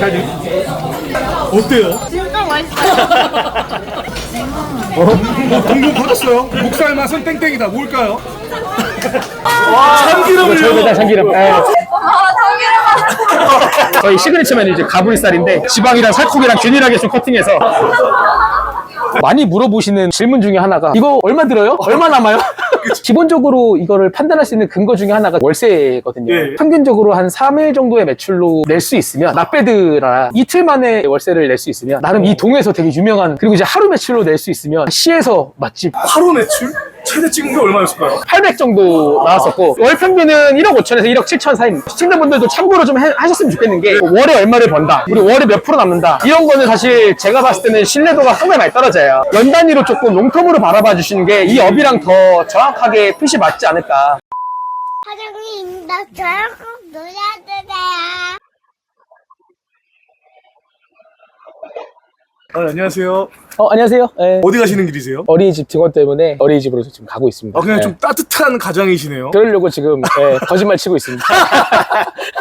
사장님 어때요? 진짜 맛있어요. 공공 받았어요. 목살 맛은 땡땡이다. 뭘까요? 저희가 참기름. 참기름. 저희 시그니처면 이제 가브리살인데 지방이랑 살코기랑 균일하게 좀 커팅해서. 많이 물어보시는 질문 중에 하나가 이거 얼마 들어요? 얼마 남아요? 기본적으로 이거를 판단할 수 있는 근거 중에 하나가 월세거든요. 예. 평균적으로 한 3일 정도의 매출로 낼 수 있으면 낫배드라 이틀 만에 월세를 낼 수 있으면 나름 이 동에서 되게 유명한, 그리고 이제 하루 매출로 낼 수 있으면 시에서 맛집 하루 매출? 최대 찍은 게 얼마였을까요? 800 정도 나왔었고 월 평균은 1억 5천에서 1억 7천 사이입니다. 시청자분들도 참고로 좀 하셨으면 좋겠는 게 월에 얼마를 번다, 그리고 월에 몇 프로 남는다, 이런 거는 사실 제가 봤을 때는 신뢰도가 상당히 많이 떨어져요. 연 단위로 조금 롱텀으로 바라봐 주시는 게 이 업이랑 더 정확하게 핏이 맞지 않을까. 사장님, 나 저랑 꼭 놀아주세요. 안녕하세요. 안녕하세요. 네. 어디 가시는 길이세요? 어린이집 등원 때문에 어린이집으로 지금 가고 있습니다. 그냥 네. 좀 따뜻한 가장이시네요. 그러려고 지금 거짓말 치고 있습니다.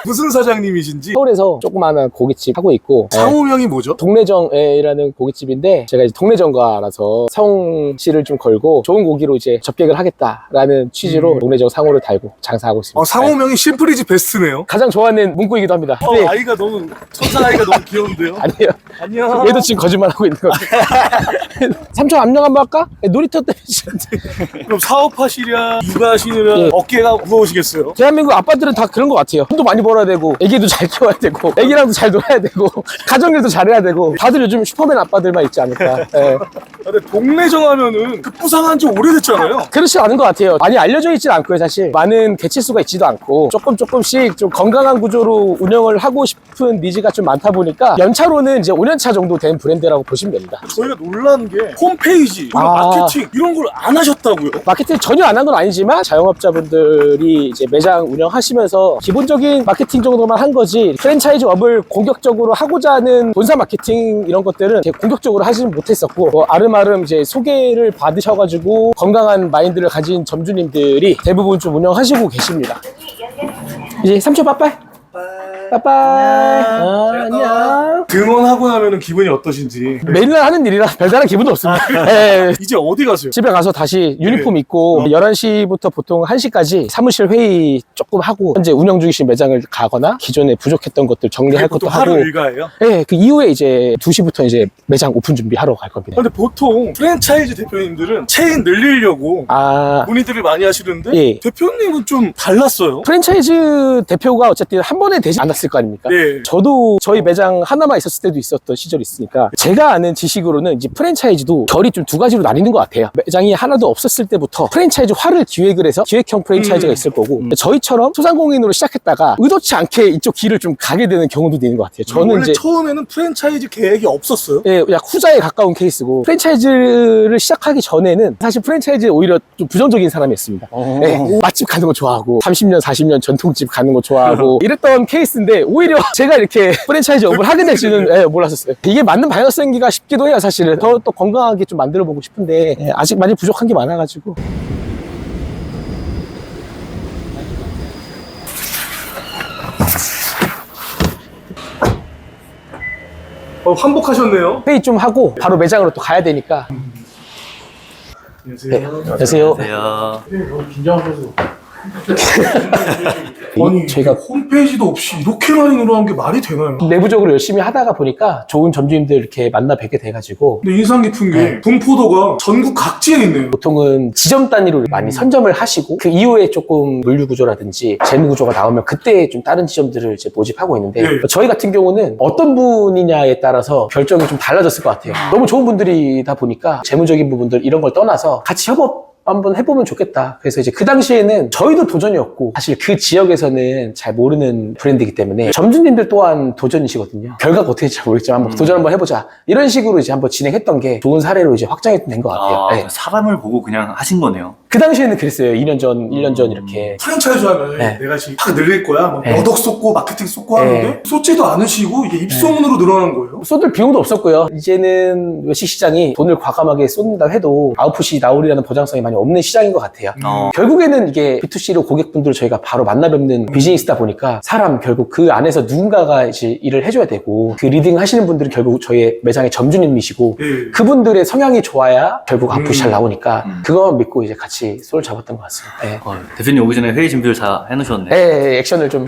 무슨 사장님이신지. 서울에서 조그마한 고깃집 하고 있고, 상호명이 뭐죠? 동래정이라는 고깃집인데 제가 이제 동래정가라서 성씨를 좀 걸고 좋은 고기로 이제 접객을 하겠다라는 취지로 동래정 상호를 달고 장사하고 있습니다. 상호명이 심플이지 베스트네요. 가장 좋아하는 문구이기도 합니다. 네. 아이가 너무 천사 아이가 너무 귀여운데요. 아니에요. 안녕. 얘도 지금 거짓말하고 있는 거예요. 삼촌 압력 한번 할까? 놀이터 때문에. 그럼 사업하시랴 육아하시느라 예. 어깨가 무거우시겠어요? 대한민국 아빠들은 다 그런 것 같아요. 돈도 많이 벌어야 되고 애기도 잘 키워야 되고 애기랑도 잘 놀아야 되고 가정일도 잘해야 되고 다들 요즘 슈퍼맨 아빠들만 있지 않을까. 예. 근데 동래정 하면은 급부상한 지 오래됐잖아요. 그렇지 않은 것 같아요. 많이 알려져 있진 않고요. 사실 많은 개체수가 있지도 않고 조금씩 좀 건강한 구조로 운영을 하고 싶은 니즈가 좀 많다 보니까 연차로는 이제 5년차 정도 된 브랜드라고 보시면 됩니다. 저희가 놀란 게 홈페이지, 마케팅 이런 걸 안 하셨다고요? 마케팅 전혀 안 한 건 아니지만 자영업자분들이 이제 매장 운영하시면서 기본적인 마케팅 정도만 한 거지 프랜차이즈 업을 공격적으로 하고자 하는 본사 마케팅 이런 것들은 이렇게 공격적으로 하지는 못했었고, 아름아름 이제 소개를 받으셔가지고 건강한 마인드를 가진 점주님들이 대부분 좀 운영하시고 계십니다. 이제 삼촌 빠빠이. 빠빠이. 안녕. 등원하고 나면은 기분이 어떠신지. 매일날 하는 일이라 별다른 기분도 없습니다. 예. 이제 어디 가세요? 집에 가서 다시 유니폼 입고 11시부터 보통 1시까지 사무실 회의 조금 하고 현재 운영 중이신 매장을 가거나 기존에 부족했던 것들 정리할 것도 보통 하고, 하루 일과예요? 네, 그 이후에 이제 2시부터 이제 매장 오픈 준비하러 갈 겁니다. 근데 보통 프랜차이즈 대표님들은 체인 늘리려고 문의들을 많이 하시는데 예. 대표님은 좀 달랐어요. 프랜차이즈 대표가 어쨌든 한 번에 되지 않았을 거 아닙니까? 네. 저도 저희 매장 하나만 있었을 때도 있었던 시절이 있으니까 제가 아는 지식으로는 이제 프랜차이즈도 결이 좀 두 가지로 나뉘는 것 같아요. 매장이 하나도 없었을 때부터 프랜차이즈화를 기획을 해서 기획형 프랜차이즈가 있을 거고, 저희처럼 소상공인으로 시작했다가 의도치 않게 이쪽 길을 좀 가게 되는 경우도 있는 것 같아요. 저는 원래 이제 처음에는 프랜차이즈 계획이 없었어요? 예, 약 후자에 가까운 케이스고, 프랜차이즈를 시작하기 전에는 사실 프랜차이즈에 오히려 좀 부정적인 사람이었습니다. 예, 맛집 가는 거 좋아하고 30년 40년 전통집 가는 거 좋아하고 이랬던 케이스인데 오히려 제가 이렇게 프랜차이즈 업을 하게 될 줄은 몰랐었어요. 이게 맞는 방향성인가 싶기도 해요. 사실은 더 또 건강하게 좀 만들어 보고 싶은데 아직 많이 부족한 게 많아가지고. 환복하셨네요. 회의 좀 하고 바로 매장으로 또 가야 되니까. 안녕하세요. 안녕하세요. 안녕하세요. 긴장하셔서. 이 아니 저희가 홈페이지도 없이 이렇게 많이 늘어난 게 말이 되나요? 내부적으로 열심히 하다가 보니까 좋은 점주님들 이렇게 만나 뵙게 돼가지고, 근데 인상 깊은 게 분포도가 전국 각지에 있네요. 보통은 지점 단위로 많이 선점을 하시고 그 이후에 조금 물류 구조라든지 재무 구조가 나오면 그때 좀 다른 지점들을 이제 모집하고 있는데, 네. 저희 같은 경우는 어떤 분이냐에 따라서 결정이 좀 달라졌을 것 같아요. 너무 좋은 분들이다 보니까 재무적인 부분들 이런 걸 떠나서 같이 협업 한번 해보면 좋겠다. 그래서 이제 그 당시에는 저희도 도전이었고 사실 그 지역에서는 잘 모르는 브랜드이기 때문에 점주님들 또한 도전이시거든요. 결과가 어떻게 될지 모르겠지만 한번 도전 한번 해보자, 이런 식으로 이제 한번 진행했던 게 좋은 사례로 이제 확장이 된 것 같아요. 네. 사람을 보고 그냥 하신 거네요. 그 당시에는 그랬어요. 2년 전, 1년 전 이렇게. 프랜차이즈 하면 네. 내가 지금 확 늘릴 거야. 막 네. 몇 억 쏟고 마케팅 쏟고 네. 하는데 쏟지도 않으시고 이게 입소문으로 늘어난 거예요. 쏟을 비용도 없었고요. 이제는 외식시장이 돈을 과감하게 쏟는다 해도 아웃풋이 나오리라는 보장성이 많이 없는 시장인 것 같아요. 결국에는 이게 B2C로 고객분들을 저희가 바로 만나 뵙는 비즈니스다 보니까 사람 결국 그 안에서 누군가가 이제 일을 해줘야 되고 그 리딩 하시는 분들은 결국 저희 매장의 점주님이시고 예. 그분들의 성향이 좋아야 결국 아웃풋이 잘 나오니까 그거만 믿고 이제 같이 손을 잡았던 것 같습니다. 네. 대표님 오기 전에 회의 준비를 다 해놓으셨네. 네, 액션을 좀.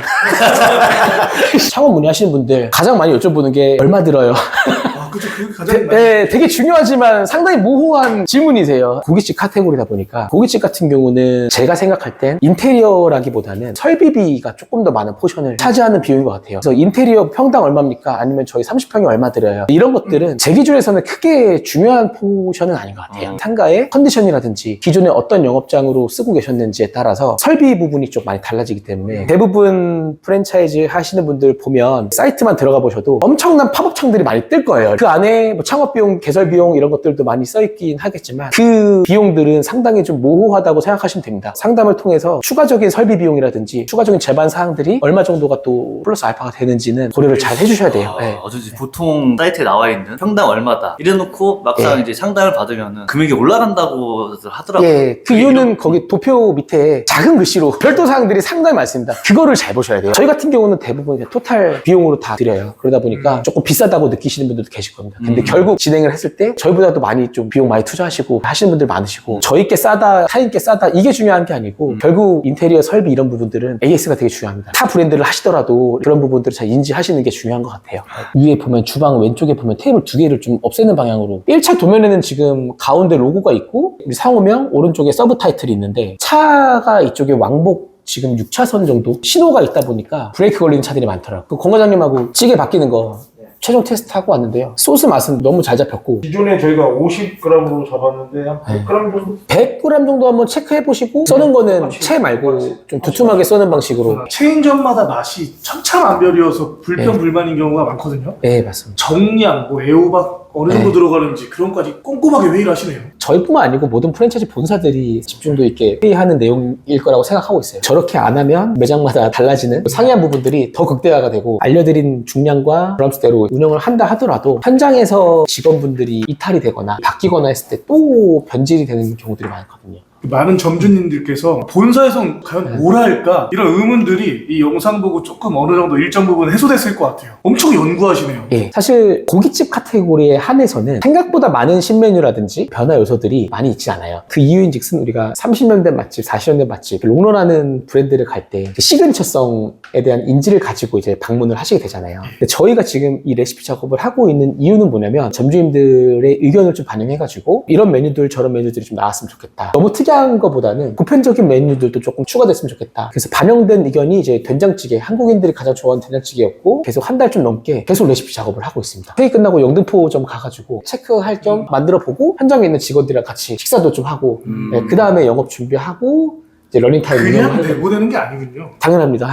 창업 문의하시는 분들 가장 많이 여쭤보는 게 얼마 들어요? 아, 그죠. 그게 가장 많이. 네, 되게 중요하지만 상당히 모호한 질문이세요. 고깃집 카테고리다 보니까 고깃집 같은 경우는 제가 생각할 땐 인테리어라기보다는 설비비가 조금 더 많은 포션을 차지하는 비용인 것 같아요. 그래서 인테리어 평당 얼마입니까? 아니면 저희 30평이 얼마 들어요? 이런 것들은 제 기준에서는 크게 중요한 포션은 아닌 것 같아요. 상가의 컨디션이라든지 기존에 어떤 영업장으로 쓰고 계셨는지에 따라서 설비 부분이 좀 많이 달라지기 때문에 대부분 프랜차이즈 하시는 분들 보면 사이트만 들어가 보셔도 엄청난 팝업창들이 많이 뜰 거예요. 그 안에 뭐 창업비용, 개설비용 이런 것들도 많이 써있긴 하겠지만 그 비용들은 상당히 좀 모호하다고 생각하시면 됩니다. 상담을 통해서 추가적인 설비 비용이라든지 추가적인 제반 사항들이 얼마 정도가 또 플러스 알파가 되는지는 고려를 잘 해주셔야 돼요. 네. 어쩐지 보통 사이트에 나와 있는 평당 얼마다 이래놓고 막상 예. 이제 상담을 받으면은 금액이 올라간다고 하더라고요. 예, 그 이유는 거기 도표 밑에 작은 글씨로 별도 사항들이 상당히 많습니다. 그거를 잘 보셔야 돼요. 저희 같은 경우는 대부분 이제 토탈 비용으로 다 드려요. 그러다 보니까 조금 비싸다고 느끼시는 분들도 계실 겁니다. 근데 결국 진행을 했을 때 저희보다도 많이 좀 비용 많이 투자하시고 하시는 분들 많으시고 저희께 싸다, 타인께 싸다 이게 중요한 게 아니고 결국 인테리어 설비 이런 부분들은 AS가 되게 중요합니다. 타 브랜드를 하시더라도 그런 부분들을 잘 인지하시는 게 중요한 것 같아요. 위에 보면 주방 왼쪽에 보면 테이블 2개를 좀 없애는 방향으로 1차 도면에는 지금 가운데 로고가 있고 우리 상호명 오른쪽에 서브 타이틀이 있는데 차가 이쪽에 왕복 지금 6차선 정도 신호가 있다 보니까 브레이크 걸리는 차들이 많더라고요. 그 권과장님하고 찌개 바뀌는 거 최종 테스트 하고 왔는데요. 소스 맛은 너무 잘 잡혔고 기존에 저희가 50g으로 잡았는데 한 100g 정도? 100g 정도 한번 체크해 보시고 써는 거는 채 말고 좀 두툼하게 써는 방식으로. 체인점마다 맛이 천차만별이어서 불평불만인 경우가 많거든요. 네, 맞습니다. 정량, 뭐 애호박 어느 정도 들어가는지 그런 거까지 꼼꼼하게 회의를 하시네요. 저희뿐만 아니고 모든 프랜차이즈 본사들이 집중도 있게 회의하는 내용일 거라고 생각하고 있어요. 저렇게 안 하면 매장마다 달라지는 상이한 부분들이 더 극대화가 되고 알려드린 중량과 브람스대로 운영을 한다 하더라도 현장에서 직원분들이 이탈이 되거나 바뀌거나 했을 때 또 변질이 되는 경우들이 많거든요. 많은 점주님들께서 본사에선 과연 뭘 할까? 이런 의문들이 이 영상 보고 조금 어느 정도 일정 부분 해소됐을 것 같아요. 엄청 연구하시네요. 예, 사실 고깃집 카테고리에 한해서는 생각보다 많은 신메뉴라든지 변화 요소들이 많이 있지 않아요. 그 이유인즉슨 우리가 30년 된 맛집, 40년 된 맛집, 롱런하는 브랜드를 갈 때 시그니처성에 대한 인지를 가지고 이제 방문을 하시게 되잖아요. 근데 저희가 지금 이 레시피 작업을 하고 있는 이유는 뭐냐면 점주님들의 의견을 좀 반영해가지고 이런 메뉴들 저런 메뉴들이 좀 나왔으면 좋겠다. 너무 특이한 것보다는 보편적인 메뉴들도 조금 추가됐으면 좋겠다. 그래서 반영된 의견이 이제 된장찌개, 한국인들이 가장 좋아하는 된장찌개였고 계속 한 달 좀 넘게 계속 레시피 작업을 하고 있습니다. 회의 끝나고 영등포점 가가지고 체크할 겸 만들어보고 현장에 있는 직원들이랑 같이 식사도 좀 하고 네, 그 다음에 영업 준비하고 이제 러닝타임 그냥 운영을 하고. 내보내는 게 아니군요. 당연합니다.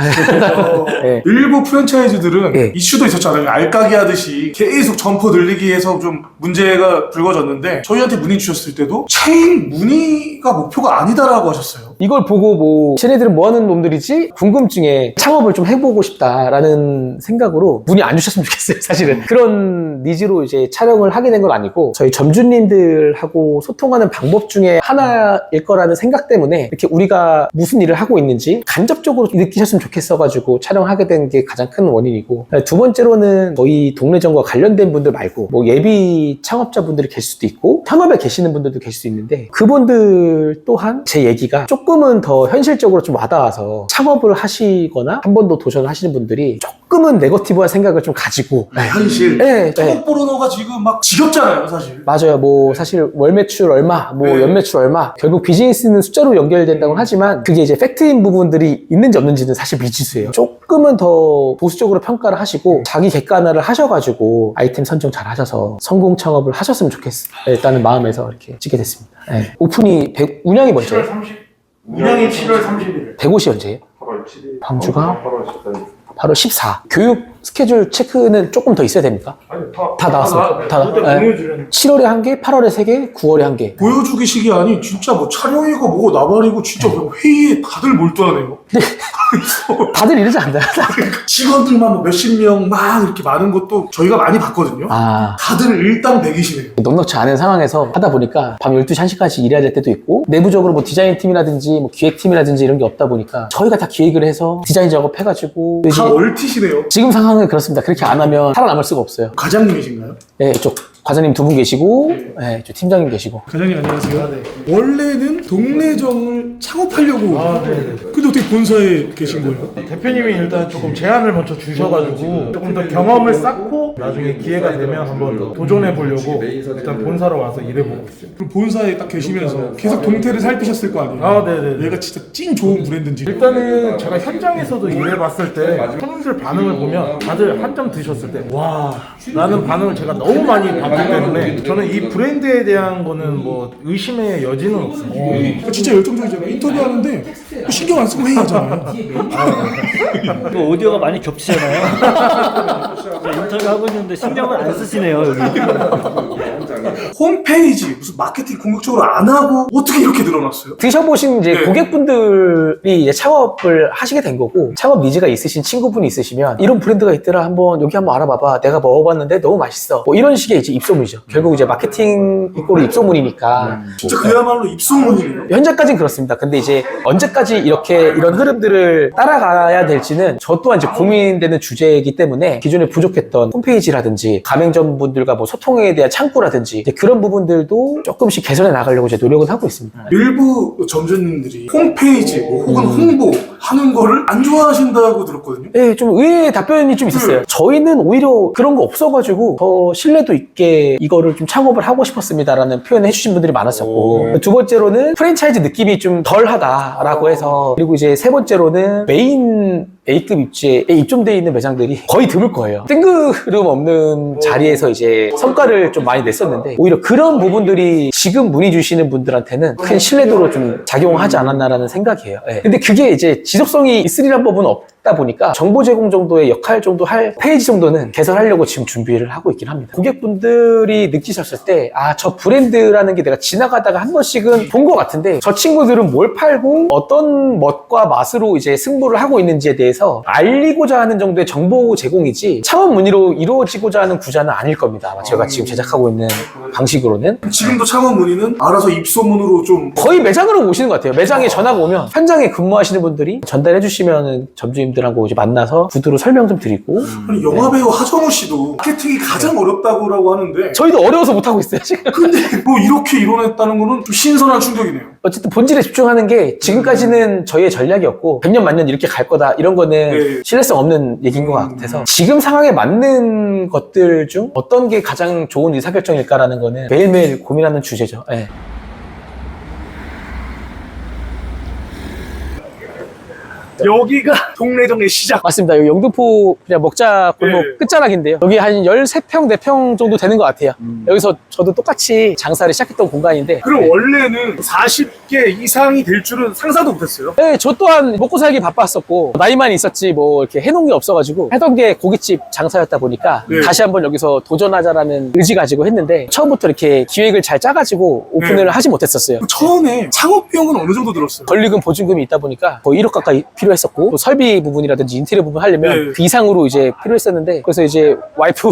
네. 일부 프랜차이즈들은 네. 이슈도 있었잖아요. 알까기 하듯이 계속 점포 늘리기 위해서 좀 문제가 불거졌는데 저희한테 문의 주셨을 때도 체인 문의가 목표가 아니다라고 하셨어요. 이걸 보고 뭐 쟤네들은 뭐하는 놈들이지? 궁금증에 창업을 좀 해보고 싶다라는 생각으로 문의 안 주셨으면 좋겠어요. 사실은 그런 니즈로 이제 촬영을 하게 된 건 아니고 저희 점주님들하고 소통하는 방법 중에 하나일 거라는 생각 때문에 이렇게 우리가 무슨 일을 하고 있는지 간접적으로 느끼셨으면 좋겠어가지고 촬영하게 된 게 가장 큰 원인이고, 두 번째로는 저희 동래점과 관련된 분들 말고 뭐 예비 창업자분들이 계실 수도 있고 현업에 계시는 분들도 계실 수 있는데 그분들 또한 제 얘기가 조금은 더 현실적으로 좀 와닿아서 창업을 하시거나 한 번도 도전을 하시는 분들이 조금은 네거티브한 생각을 좀 가지고 현실. 네, 창업 포르노가 지금 막 지겹잖아요, 사실. 맞아요. 뭐 사실 월 매출 얼마, 뭐 네. 연 매출 얼마, 결국 비즈니스는 숫자로 연결된다고 하지만 그게 이제 팩트인 부분들이 있는지 없는지는 사실 미지수예요. 조금은 더 보수적으로 평가를 하시고 자기 객관화를 하셔가지고 아이템 선정 잘 하셔서 성공 창업을 하셨으면 좋겠다는 마음에서 이렇게 찍게 됐습니다. 네. 오픈이 운영이 먼저예요. 7월 30일. 150이 언제예요? 8월 7일. 광주가 8월 14일. 바로 14. 교육 스케줄 체크는 조금 더 있어야 됩니까? 아니, 다 나왔어요. 다 그때 네. 공유주는 7월에 1개, 8월에 3개, 9월에 1개. 보여주기식이 아닌 진짜 뭐 촬영이고 뭐고 나발이고 진짜 회의에 다들 몰두하네요. 다들 이러지 않나요? 직원들만 뭐 몇십 명 막 이렇게 많은 것도 저희가 많이 봤거든요. 아, 다들 일당백이시네요. 넉넉치 않은 상황에서 하다 보니까 밤 12시, 1시까지 일해야 될 때도 있고, 내부적으로 뭐 디자인팀이라든지 뭐 기획팀이라든지 이런 게 없다 보니까 저희가 다 기획을 해서 디자인 작업해가지고 이제 다 멀티시네요. 지금 상황은 그렇습니다. 그렇게 안 하면 살아남을 수가 없어요. 과장님이신가요? 네, 이쪽 과장님 2분 계시고, 네, 이쪽 팀장님 계시고. 과장님 안녕하세요. 원래는 동래정을 창업하려고 근데 어떻게 본사에 계신 거예요? 대표님이 일단 조금 제안을 먼저 주셔가지고 조금 더 경험을 쌓고 나중에 기회가 되면 한번 더 도전해 보려고 일단 본사로 와서 일해보고 있어요. 그럼 본사에 딱 계시면서 계속 동태를 살피셨을 거 아니에요? 아, 네네. 얘가 진짜 찐 좋은 브랜드인지. 일단은 제가 현장에서도 일해봤을 때 손님들 반응을 보면 다들 한 점 드셨을 때 와 라는 반응을 제가 너무 많이 봤기 때문에 저는 이 브랜드에 대한 거는 뭐 의심의 여지는 없습니다. 진짜 열정적이잖아요. 인터뷰하는데 뭐 신경 안 쓰고 회의하잖아요. 그 오디오가 많이 겹치잖아요. 인터뷰 하고 있는데 신경을 안 쓰시네요, 여기. 홈페이지 무슨 마케팅 공격적으로 안 하고 어떻게 이렇게 늘어났어요? 드셔보신 이제 네. 고객분들이 이제 창업을 하시게 된 거고, 창업 니즈가 있으신 친구분이 있으시면 이런 브랜드가 있더라, 한번 여기 한번 알아봐봐, 내가 먹어봤는데 너무 맛있어, 뭐 이런 식의 이제 입소문이죠. 결국 이제 마케팅 이꼴 입소문이니까. 진짜 그야말로 입소문이네요. 현재까지는 그렇습니다. 근데 이제 언제까지 이렇게 이런 흐름들을 따라가야 될지는 저 또한 이제 고민되는 주제이기 때문에 기존에 부족했던 홈페이지라든지 가맹점분들과 뭐 소통에 대한 창구라든지 이제 그런 부분들도 조금씩 개선해 나가려고 이제 노력은 하고 있습니다. 일부 점주님들이 홈페이지 뭐 혹은 홍보 하는 거를 안 좋아하신다고 들었거든요. 네, 좀 의외의 답변이 좀 있었어요. 저희는 오히려 그런 거 없어가지고 더 신뢰도 있게 이거를 좀 창업을 하고 싶었습니다라는 표현을 해주신 분들이 많았었고, 두 번째로는 프랜차이즈 느낌이 좀 덜하다라고 해서, 그리고 이제 세 번째로는 메인 A급 입지에 입점되어 있는 매장들이 거의 드물 거예요. 뜬구름 없는 자리에서 이제 성과를 좀 많이 냈었는데, 오히려 그런 부분들이 지금 문의 주시는 분들한테는 큰 신뢰도로 좀 작용하지 않았나라는 생각이에요. 예. 근데 그게 이제 지속성이 있으리란 법은 없다 보니까 정보 제공 정도의 역할 정도 할 페이지 정도는 개설하려고 지금 준비를 하고 있긴 합니다. 고객분들이 느끼셨을 때, 아, 저 브랜드라는 게 내가 지나가다가 한 번씩은 본 것 같은데 저 친구들은 뭘 팔고 어떤 멋과 맛으로 이제 승부를 하고 있는지에 대해서 알리고자 하는 정도의 정보 제공이지 창업 문의로 이루어지고자 하는 구자는 아닐 겁니다. 아마 제가 지금 제작하고 있는 방식으로는. 지금도 창업 문의는 알아서 입소문으로 좀 거의 매장으로 오시는 것 같아요. 매장에 전화가 오면 현장에 근무하시는 분들이 전달해 주시면 점주님들하고 이제 만나서 구두로 설명 좀 드리고. 아니, 영화배우 하정우 씨도 마케팅이 가장 어렵다고 하는데 저희도 어려워서 못하고 있어요, 지금. 근데 뭐 이렇게 이뤄냈다는 거는 좀 신선한 충격이네요. 어쨌든 본질에 집중하는 게 지금까지는 저희의 전략이었고 100년 만년 이렇게 갈 거다 이런 거는 네. 신뢰성 없는 얘기인 것 같아서 지금 상황에 맞는 것들 중 어떤 게 가장 좋은 의사결정일까라는 거는 매일매일 고민하는 주제죠. 네. 여기가 동래정의 시작. 맞습니다. 여기 영등포 그냥 먹자 골목 네. 끝자락인데요. 여기 한 13평, 4평 정도 되는 것 같아요. 여기서 저도 똑같이 장사를 시작했던 공간인데, 그럼 원래는 40개 이상이 될 줄은 상상도 못했어요. 네, 저 또한 먹고 살기 바빴었고 나이만 있었지 뭐 이렇게 해놓은 게 없어가지고 하던 게 고깃집 장사였다 보니까 네. 다시 한번 여기서 도전하자라는 의지 가지고 했는데 처음부터 이렇게 기획을 잘 짜가지고 오픈을 네. 하지 못했었어요. 처음에 창업 비용은 어느 정도 들었어요? 권리금 보증금이 있다 보니까 거의 1억 가까이 필요했었고 또 설비 부분이라든지 인테리어 부분 하려면 네. 그 이상으로 이제 필요했었는데, 그래서 이제 와이프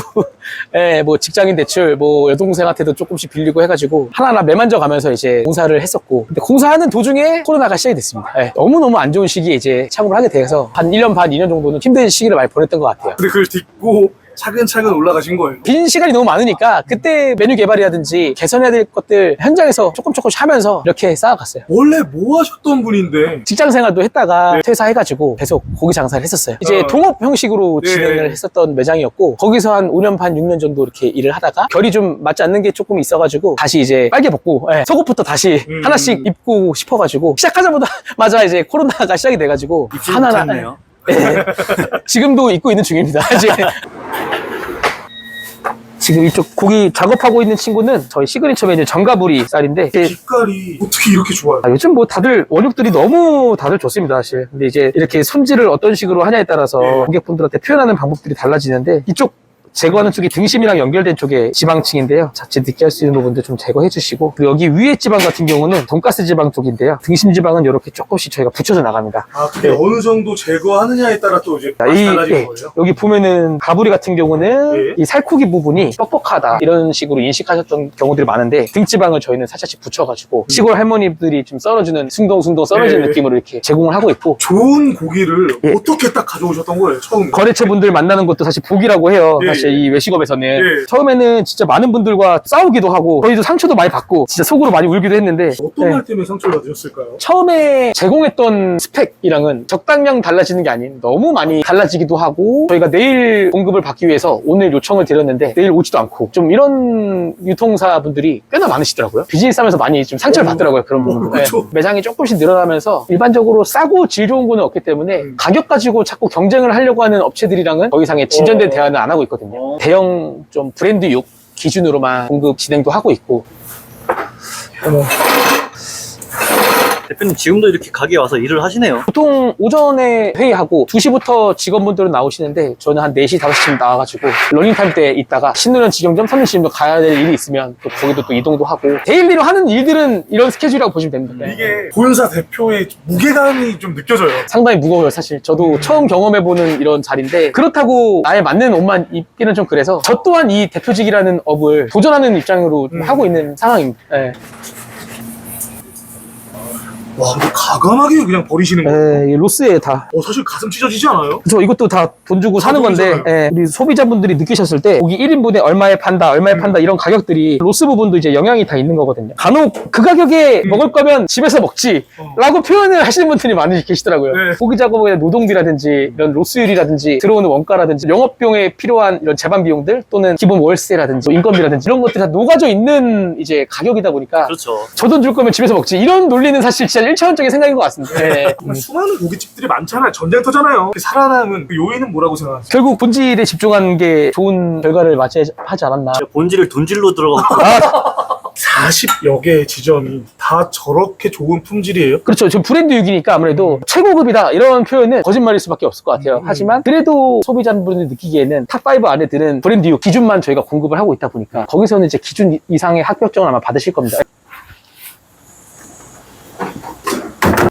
뭐 직장인 대출 뭐 여동생한테도 조금씩 빌리고 해가지고 하나하나 매만져 가면서 이제 공사를 했었고, 근데 공사하는 도중에 코로나가 시작이 됐습니다. 너무너무 안 좋은 시기에 이제 창업을 하게 돼서 한 1년 반, 2년 정도는 힘든 시기를 많이 보냈던 것 같아요. 근데 그걸 딛고 차근차근 올라가신 거예요. 빈 시간이 너무 많으니까 그때 메뉴 개발이라든지 개선해야 될 것들 현장에서 조금씩 하면서 이렇게 쌓아갔어요. 원래 뭐 하셨던 분인데 직장 생활도 했다가 퇴사해가지고 계속 고기 장사를 했었어요. 이제 동업 형식으로 네. 진행을 했었던 매장이었고, 거기서 한 5년 반, 6년 정도 이렇게 일을 하다가 결이 좀 맞지 않는 게 조금 있어가지고 다시 이제 빨개 벗고 속옷부터 다시 하나씩 입고 싶어가지고 시작하자마자 이제 코로나가 시작이 돼가지고 하나하나 지금도 입고 있는 중입니다. 이제 지금 이쪽 고기 작업하고 있는 친구는 저희 시그니처 메뉴 전가부리 쌀인데 이게 빛깔이 어떻게 이렇게 좋아요? 요즘 뭐 다들 원육들이 너무 다들 좋습니다 사실. 근데 이제 이렇게 손질을 어떤 식으로 하냐에 따라서 고객분들한테 표현하는 방법들이 달라지는데 이쪽 제거하는 쪽이 등심이랑 연결된 쪽에 지방층인데요. 자칫 느끼할 수 있는 부분들 좀 제거해 주시고, 그리고 여기 위에 지방 같은 경우는 돈가스 지방 쪽인데요. 등심 지방은 이렇게 조금씩 저희가 붙여서 나갑니다. 아, 근데 어느 정도 제거하느냐에 따라 또 이제 맛이 달라지는 거예요? 여기 보면은 가브리 같은 경우는 예. 이 살코기 부분이 뻑뻑하다 이런 식으로 인식하셨던 경우들이 많은데 등지방을 저희는 살짝씩 붙여가지고 시골 할머니들이 좀 썰어주는 숭덩숭덩 썰어지는 예. 느낌으로 이렇게 제공을 하고 있고, 좋은 고기를 예. 어떻게 딱 가져오셨던 거예요, 처음에? 거래처분들 만나는 것도 사실 복이라고 해요. 예. 사실 이 외식업에서는 예. 처음에는 진짜 많은 분들과 싸우기도 하고 저희도 상처도 많이 받고 진짜 속으로 많이 울기도 했는데, 어떤 예. 말 때문에 상처를 받으셨을까요? 처음에 제공했던 스펙이랑은 적당량 달라지는 게 아닌 너무 많이 달라지기도 하고, 저희가 내일 공급을 받기 위해서 오늘 요청을 드렸는데 내일 오지도 않고, 좀 이런 유통사분들이 꽤나 많으시더라고요. 비즈니스 하면서 많이 좀 상처를 받더라고요, 그런 부분들. 그렇죠. 매장이 조금씩 늘어나면서 일반적으로 싸고 질 좋은 거는 없기 때문에 가격 가지고 자꾸 경쟁을 하려고 하는 업체들이랑은 더 이상의 진전된 대화는 안 하고 있거든요. 대형 좀 브랜드육 기준으로만 공급 진행도 하고 있고. 대표님 지금도 이렇게 가게에 와서 일을 하시네요. 보통 오전에 회의하고 2시부터 직원분들은 나오시는데 저는 한 4시, 5시쯤 나와가지고 러닝타임 때 있다가 신노년 직영점, 삼림시점도 가야 될 일이 있으면 또 거기도 또 이동도 하고, 데일리로 하는 일들은 이런 스케줄이라고 보시면 됩니다. 이게 본사 대표의 무게감이 좀 느껴져요. 상당히 무거워요 사실. 저도 처음 경험해보는 이런 자리인데, 그렇다고 나에 맞는 옷만 입기는 좀 그래서 저 또한 이 대표직이라는 업을 도전하는 입장으로 좀 하고 있는 상황입니다. 네. 와, 근데 가감하게 그냥 버리시는 거예요? 이 로스에 다. 사실 가슴 찢어지지 않아요? 그래서 이것도 다 돈 주고 사는 건데, 돈이잖아요. 우리 소비자분들이 느끼셨을 때 고기 1인분에 얼마에 판다 이런 가격들이 로스 부분도 이제 영향이 다 있는 거거든요. 간혹 그 가격에 먹을 거면 집에서 먹지 라고 표현을 하시는 분들이 많이 계시더라고요. 네. 고기 작업의 노동비라든지 이런 로스율이라든지 들어오는 원가라든지 영업비용에 필요한 이런 재반 비용들 또는 기본 월세라든지 인건비라든지 이런 것들이 다 녹아져 있는 이제 가격이다 보니까 그렇죠. 저 돈 줄 거면 집에서 먹지, 이런 논리는 사실 진짜 1차원적인 생각인 것 같습니다. 네. 정말 수많은 고깃집들이 많잖아요. 전쟁터잖아요. 사람은 그 요인은 뭐라고 생각하세요? 결국 본질에 집중하는 게 좋은 결과를 맞이하지 않았나. 본질을 돈질로 들어가고 40여 개의 지점이 다 저렇게 좋은 품질이에요? 그렇죠. 지금 브랜드육이니까 아무래도 최고급이다 이런 표현은 거짓말일 수밖에 없을 것 같아요. 하지만 그래도 소비자분들이 느끼기에는 탑5 안에 드는 브랜드육 기준만 저희가 공급을 하고 있다 보니까 거기서는 이제 기준 이상의 합격증을 아마 받으실 겁니다.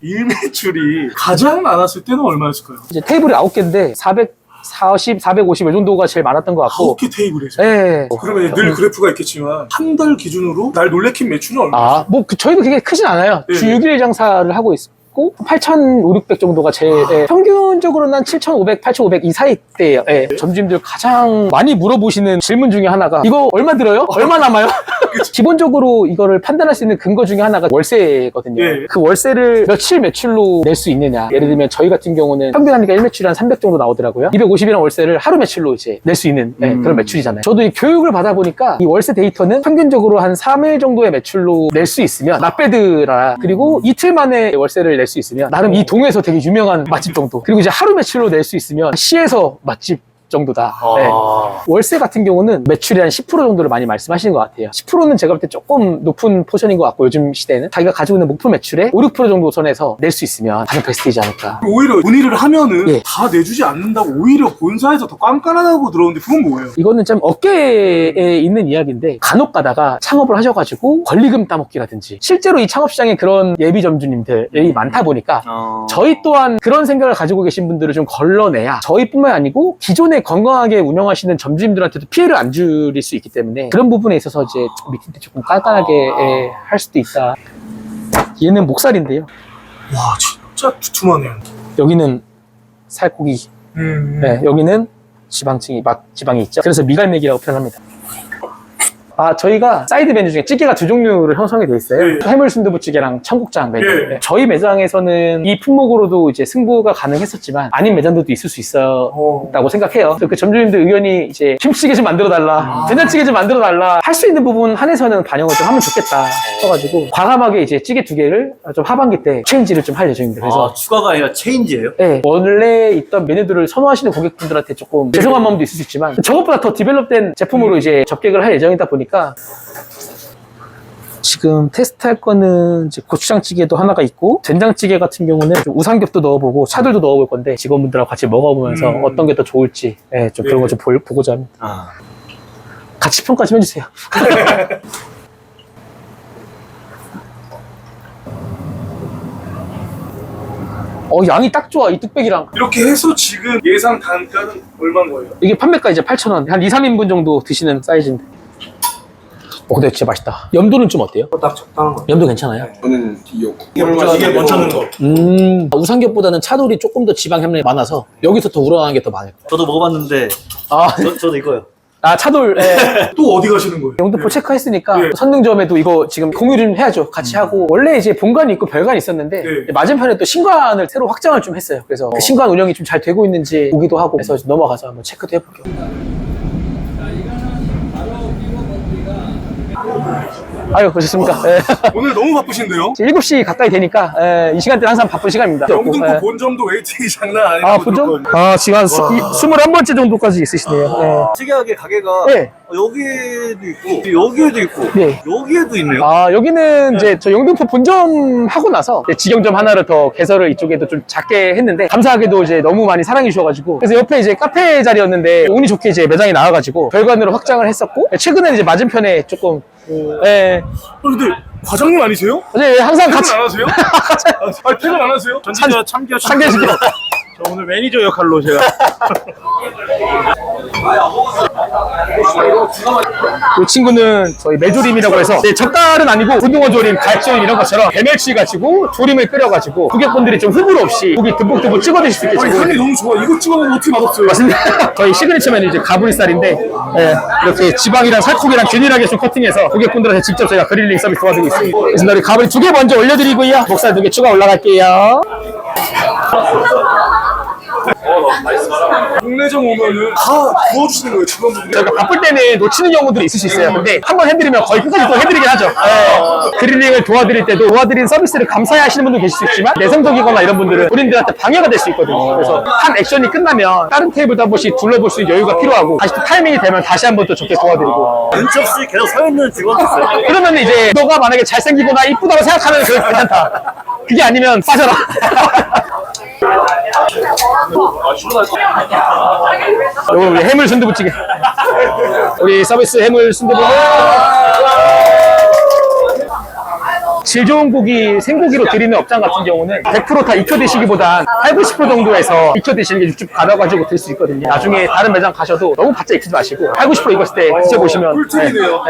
일매출이 가장 많았을 때는 얼마였을까요? 이제 테이블이 9개인데 440, 450 이 정도가 제일 많았던 것 같고. 9개 테이블에서. 네. 그러면 이제 늘 그래프가 있겠지만 한 달 기준으로 날 놀래킨 매출은 얼마예요? 저희도 그게 크진 않아요. 네. 주 6일 장사를 하고 있고 8,500 정도가 제 평균적으로는 한 7,500, 8,500 이 사이대예요. 예. 점주님들 가장 많이 물어보시는 질문 중에 하나가 이거 얼마 들어요? 얼마 남아요? 기본적으로 이거를 판단할 수 있는 근거 중에 하나가 월세거든요. 예. 그 월세를 며칠 매출로 낼 수 있느냐. 예를 들면 저희 같은 경우는 평균 하니까 1매출이 한 300 정도 나오더라고요. 250이라는 월세를 하루 매출로 이제 낼 수 있는 그런 매출이잖아요. 저도 이 교육을 받아보니까 이 월세 데이터는 평균적으로 한 3일 정도의 매출로 낼 수 있으면 낫배드라. 그리고 이틀 만에 월세를 낼 수 있으면 나름 이 동에서 되게 유명한 맛집 정도. 그리고 이제 하루 매출로 낼 수 있으면 시에서 맛집 정도다. 네. 월세 같은 경우는 매출이 한 10% 정도를 많이 말씀하시는 것 같아요. 10%는 제가 볼 때 조금 높은 포션인 것 같고, 요즘 시대에는 자기가 가지고 있는 목표 매출의 5, 6% 정도 선에서 낼 수 있으면 가장 베스트이지 않을까. 오히려 문의를 하면은 예. 다 내주지 않는다고 오히려 본사에서 더 깐깐하다고 들었는데 그건 뭐예요? 이거는 좀 업계에 있는 이야기인데, 간혹 가다가 창업을 하셔가지고 권리금 따먹기라든지, 실제로 이 창업시장에 그런 예비 점주님들이 많다 보니까 저희 또한 그런 생각을 가지고 계신 분들을 좀 걸러내야 저희뿐만 아니고 기존에 건강하게 운영하시는 점주님들한테도 피해를 안 줄일 수 있기 때문에 그런 부분에 있어서 이제 미팅 때 조금 깐깐하게 할 수도 있다. 얘는 목살인데요. 와, 진짜 두툼하네요. 여기는 살코기, 네, 여기는 지방층이 지방이 있죠. 그래서 미갈매기라고 표현합니다. 저희가 사이드 메뉴 중에 찌개가 두 종류로 형성이 돼 있어요. 해물 순두부찌개랑 청국장 메뉴. 예. 네. 저희 매장에서는 이 품목으로도 이제 승부가 가능했었지만 아닌 매장들도 있을 수 있었다고 생각해요. 그 점주님들 의견이 이제 김치찌개 좀 만들어달라, 된장찌개 좀 만들어달라, 할 수 있는 부분 한해서는 반영을 좀 하면 좋겠다 싶어가지고 과감하게 이제 찌개 두 개를 좀 하반기 때 체인지를 좀 할 예정입니다. 그래서 추가가 아니라 체인지예요? 네, 원래 있던 메뉴들을 선호하시는 고객분들한테 조금 죄송한 마음도 있을 수 있지만 저것보다 더 디벨롭된 제품으로 이제 접객을 할 예정이다 보니까 지금 테스트할 거는 이제 고추장찌개도 하나가 있고 된장찌개 같은 경우는 좀 우삼겹도 넣어보고 차돌도 넣어볼 건데 직원분들하고 같이 먹어보면서 어떤 게 더 좋을지 좀 그런 거 좀 보고자 합니다. 같이 평가 좀 해주세요. 양이 딱 좋아, 이 뚝배기랑. 이렇게 해서 지금 예상 단가는 얼마인 거예요? 이게 판매가 이제 8,000원. 한 2, 3인분 정도 드시는 사이즈인데. 근데 진짜 맛있다. 염도는 좀 어때요? 딱 적당한 거. 염도 괜찮아요? 저는 디오. 이게 먼저 넣는 거. 우삼겹보다는 차돌이 조금 더 지방 함량이 많아서 여기서 더 우러나는 게 더 많아요. 저도 먹어봤는데 저도 이거요. 차돌. 또 어디 가시는 거예요? 영등포 체크했으니까 네. 선릉점에도 이거 지금 공유 좀 해야죠. 같이 하고. 원래 이제 본관이 있고 별관이 있었는데 네. 맞은편에 또 신관을 새로 확장을 좀 했어요. 그래서 그 신관 운영이 좀 잘 되고 있는지 보기도 하고 그래서 넘어가서 한번 체크도 해볼게요. 아유, 그러셨습니까? 오늘 너무 바쁘신데요? 7시 가까이 되니까 이 시간대는 항상 바쁜 시간입니다. 영등포 본점도 웨이팅이 장난 아니고. 본점? 지금 한 21번째 정도까지 있으시네요. 특이하게 가게가 네. 여기에도 있고 여기에도 있고 네. 여기에도 있네요. 여기는 이제 저 영등포 본점 하고 나서 이제 직영점 하나를 더 개설을 이쪽에도 좀 작게 했는데 감사하게도 이제 너무 많이 사랑해 주셔가지고 그래서 옆에 이제 카페 자리였는데 운이 좋게 이제 매장이 나와가지고 별관으로 확장을 했었고 최근에는 이제 맞은편에 조금 근데 과장님 아니세요? 네, 항상 같이 퇴근 안 하세요? 퇴근 안 하세요? 전지저 참기어 상계시켜. 저 오늘 매니저 역할로 제가. 이 친구는 저희 메조림이라고 해서 젓갈은 아니고 고등어 조림, 갈조림 이런 것처럼 대멸치 가지고 조림을 끓여가지고 고객분들이 좀 후불 없이 고기 듬뿍듬뿍 찍어 드실 수 있게 아니, 지금 향이 너무 좋아. 이거 찍어보면 어떻게 맛없어요? 맞습니다. 저희 시그니처 메뉴 이제 가브리살인데 이렇게 지방이랑 살코기랑 균일하게 좀 커팅해서 고객분들한테 직접 저희가 그릴링 서비스 도와드리고 있습니다. 그래서 우리 가브리 2개 먼저 올려드리고요. 목살 2개 추가 올라갈게요. 동네점 오면은 다 구워주시는 거예요, 직원분들이. 저희가 바쁠 때는 놓치는 경우들이 있을 수 있어요. 근데 한번 해드리면 거의 끝까지 또 해드리긴 하죠. 그릴링을 도와드릴 때도 도와드린 서비스를 감사해 하시는 분도 계실 수 있지만 내성적이거나 이런 분들은 본인들한테 방해가 될 수 있거든요. 그래서 한 액션이 끝나면 다른 테이블도 한 번씩 둘러볼 수 있는 여유가 필요하고 다시 또 타이밍이 되면 다시 한 번 또 좋게 도와드리고 눈치 없이 계속 서 있는 직원도 있어요. 그러면 이제 너가 만약에 잘생기거나 이쁘다고 생각하면 그게 괜찮다. 그게 아니면 빠져라. 요거 우리 해물 순두부찌개. 우리 서비스 해물 순두부는 질 좋은 고기, 생고기로 드리는 업장 같은 경우는 100% 다 익혀 드시기보단 80, 90% 정도에서 익혀 드시는 게 육즙 가려가지고 들 수 있거든요. 나중에 다른 매장 가셔도 너무 바짝 익히지 마시고 80, 90% 익었을 때 드셔보시면 꿀팁이네요.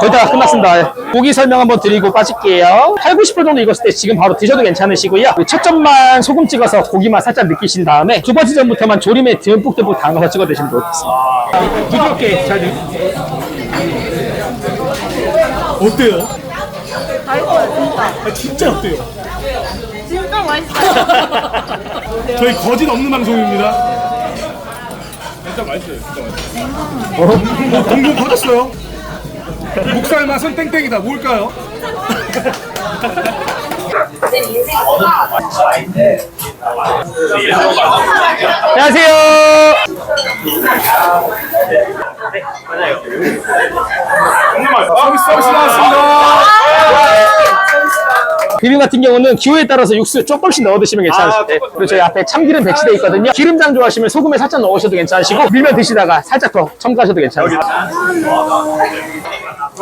거의 다 끝났습니다. 고기 설명 한번 드리고 빠질게요. 80, 90% 정도 익었을 때 지금 바로 드셔도 괜찮으시고요. 첫 점만 소금 찍어서 고기만 살짝 느끼신 다음에 두 번째 점부터만 조림에 듬뿍듬뿍 담가서 찍어 드시면 좋겠습니다. 부드럽게 잘 어때요? 맛있어요, 진짜. 진짜 어때요? 진짜 맛있어요. 저희 거짓 없는 방송입니다. 진짜 맛있어요, 진짜 맛있어요. 공공 터졌어요. 목살 맛은 땡땡이다. 뭘까요? 안녕하세요. 서비스 나왔습니다. 비빔 같은 경우는 기호에 따라서 육수 조금씩 넣어 드시면 괜찮으시대. 그리고 저희 앞에 참기름 배치되어 있거든요. 기름장 좋아하시면 소금에 살짝 넣으셔도 괜찮으시고 밀면 드시다가 살짝 더 첨가하셔도 괜찮으세요.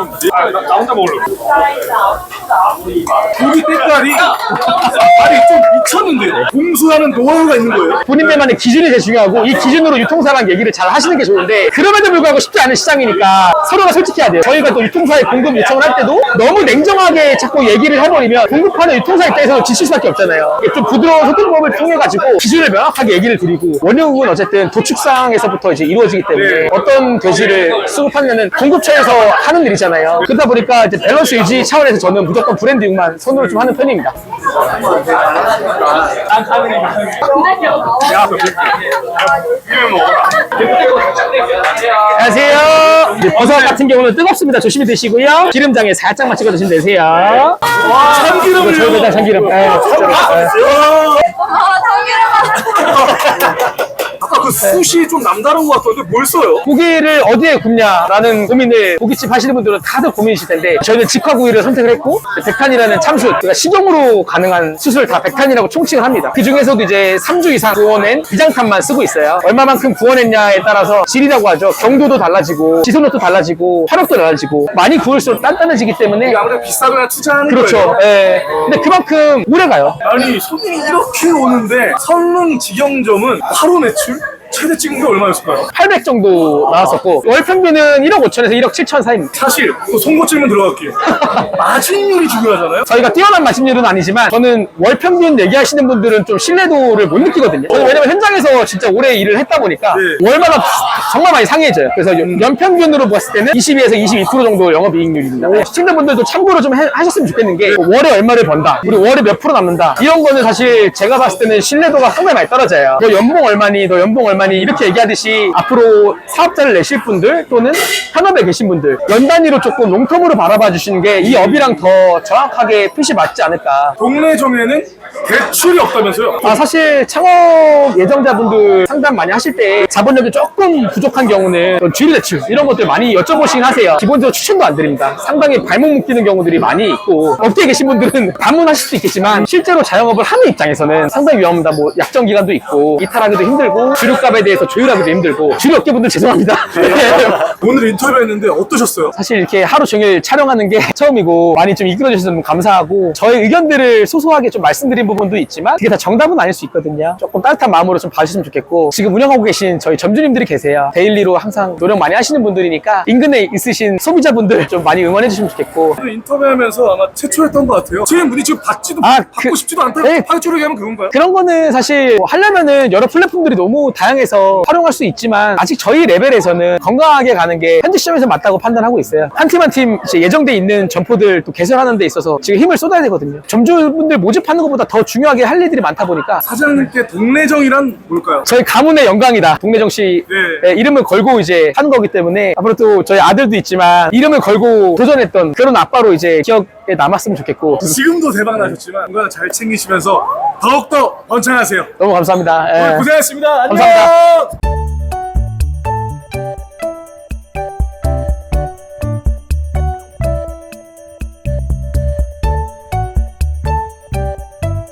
나 혼자 먹으려고. 고기 때깔이 아니 좀 미쳤는데요. 공수하는 노하우가 있는 거예요. 본인들만의 기준이 제일 중요하고 이 기준으로 유통사랑 얘기를 잘 하시는 게 좋은데 그럼에도 불구하고 쉽지 않은 시장이니까 서로가 솔직해야 돼요. 저희가 또 유통사에 공급 요청을 할 때도 너무 냉정하게 자꾸 얘기를 해버리면 공급하는 유통사 입장에서는 지칠 수밖에 없잖아요. 좀 부드러운 소통법을 통해가지고 기준을 명확하게 얘기를 드리고 원료국은 어쨌든 도축상에서부터 이제 이루어지기 때문에 어떤 돼지를 수급하냐는 공급처에서 하는 일이잖아요. 그러다 보니까 이제 밸런스 유지 차원에서 저는 무조건 브랜드육만 선호를 좀 하는 편입니다. 안녕하세요. 이제 버섯 같은 경우는 뜨겁습니다. 조심히 드시고요. 기름장에 살짝만 찍어 드시면 되세요. 참기름을 저희 매장 참기름. 네, 진짜로. 아까 그 숯이 좀 남다른 것 같던데 뭘 써요? 고기를 어디에 굽냐라는 고민을 고깃집 하시는 분들은 다들 고민이실 텐데 저희는 직화구이를 선택을 했고 백탄이라는 참숯, 그러니까 식용으로 가능한 숯을 다 백탄이라고 총칭을 합니다. 그 중에서도 이제 3주 이상 구워낸 비장탄만 쓰고 있어요. 얼마만큼 구워냈냐에 따라서 질이라고 하죠. 경도도 달라지고 지속력도 달라지고 화력도 달라지고 많이 구울수록 단단해지기 때문에 아무래도 비싸거나 투자하는 그렇죠. 거예요. 예. 근데 그만큼 오래 가요. 아니 손님이 이렇게 오는데 설릉 직영점은 하루 매출 최대 찍은 게 얼마였을까요? 800 정도 나왔었고 월 평균은 1억 5천에서 1억 7천 사이입니다. 사실 또 송곳 질문 들어갈게요. 마진율이 중요하잖아요. 저희가 뛰어난 마진율은 아니지만 저는 월 평균 얘기하시는 분들은 좀 신뢰도를 못 느끼거든요. 저는 왜냐면 현장에서 진짜 오래 일을 했다 보니까 네. 월마다 정말 많이 상해져요. 그래서 연평균으로 봤을 때는 22에서 22% 정도 영업이익률입니다. 시청자분들도 참고로 좀 하셨으면 좋겠는 게 월에 얼마를 번다, 우리 월에 몇 프로 남는다 이런 거는 사실 제가 봤을 때는 신뢰도가 상당히 많이 떨어져요. 너 연봉 얼마니, 너 연봉 얼마니 이렇게 얘기하듯이 앞으로 사업자를 내실 분들 또는 현업에 계신 분들 연 단위로 조금 롱텀으로 바라봐 주시는 게 이 업이랑 더 정확하게 핏이 맞지 않을까. 동네 정에는 대출이 없다면서요? 사실 창업 예정자분들 상담 많이 하실 때 자본력이 조금 부족한 경우는 주일 대출 이런 것들 많이 여쭤보시긴 하세요. 기본적으로 추천도 안 드립니다. 상당히 발목 묶이는 경우들이 많이 있고 업계에 계신 분들은 반문하실 수도 있겠지만 실제로 자영업을 하는 입장에서는 상당히 위험합니다. 뭐 약정 기간도 있고 이탈하기도 힘들고 주류값에 대해서 조율하기도 힘들고 주류 업계분들 죄송합니다. 오늘 인터뷰했는데 어떠셨어요? 사실 이렇게 하루 종일 촬영하는 게 처음이고 많이 좀 이끌어 주셔서 너무 감사하고 저의 의견들을 소소하게 좀 말씀드린 부분도 있지만 그게 다 정답은 아닐 수 있거든요. 조금 따뜻한 마음으로 좀 봐주시면 좋겠고 지금 운영하고 계신 저희 점주님들이 계세요. 데일리로 항상 노력 많이 하시는 분들이니까 인근에 있으신 소비자분들 좀 많이 응원해 주시면 좋겠고 오늘 인터뷰하면서 아마 최초였던 것 같아요. 제 문의 지금 받고 그- 싶지도 않다고 네. 파이처로 얘기하면 그건가요? 그런 거는 사실 뭐 하려면은 여러 플랫폼들이 너무 다양해서 활용할 수 있지만 아직 저희 레벨에서는 건강하게 가는 게 현재 시점에서 맞다고 판단하고 있어요. 한 팀 한 팀 예정돼 있는 점포들 또 개설하는 데 있어서 지금 힘을 쏟아야 되거든요. 점주분들 모집하는 것보다 더 중요하게 할 일들이 많다 보니까 사장님께 동네정이란 뭘까요? 저희 가문의 영광이다. 동래정 씨 네. 이름을 걸고 이제 하는 거기 때문에 앞으로 또 저희 아들도 있지만 이름을 걸고 도전했던 그런 아빠로 이제 기억에 남았으면 좋겠고 지금도 대박 나셨지만 건강 잘 챙기시면서 더욱더 번창하세요. 너무 감사합니다. 예. 오늘 고생하셨습니다. 안녕. 감사합니다.